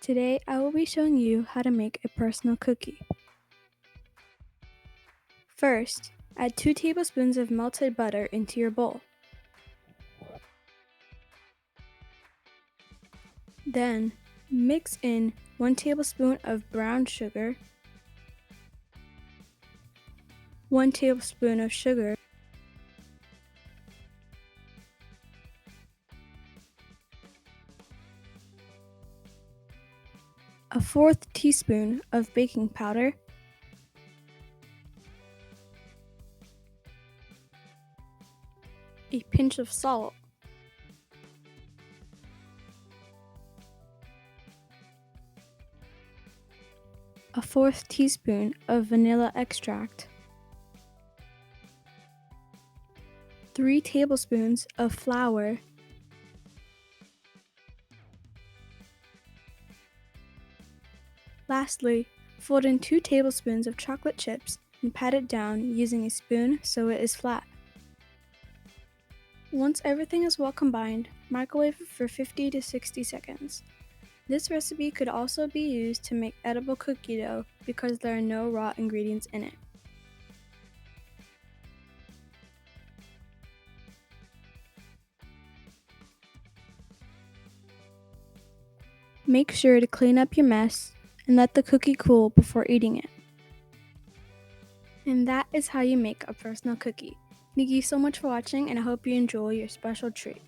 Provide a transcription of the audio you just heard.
Today I will be showing you how to make a personal cookie. First, add 2 tablespoons of melted butter into your bowl. Then, mix in 1 tablespoon of brown sugar, 1 tablespoon of sugar, a 1/4 teaspoon of baking powder, a pinch of salt, a 1/4 teaspoon of vanilla extract, 3 tablespoons of flour, lastly, fold in 2 tablespoons of chocolate chips and pat it down using a spoon so it is flat. Once everything is well combined, microwave it for 50 to 60 seconds. This recipe could also be used to make edible cookie dough because there are no raw ingredients in it. Make sure to clean up your mess and let the cookie cool before eating it. And that is how you make a personal cookie. Thank you so much for watching, and I hope you enjoy your special treat.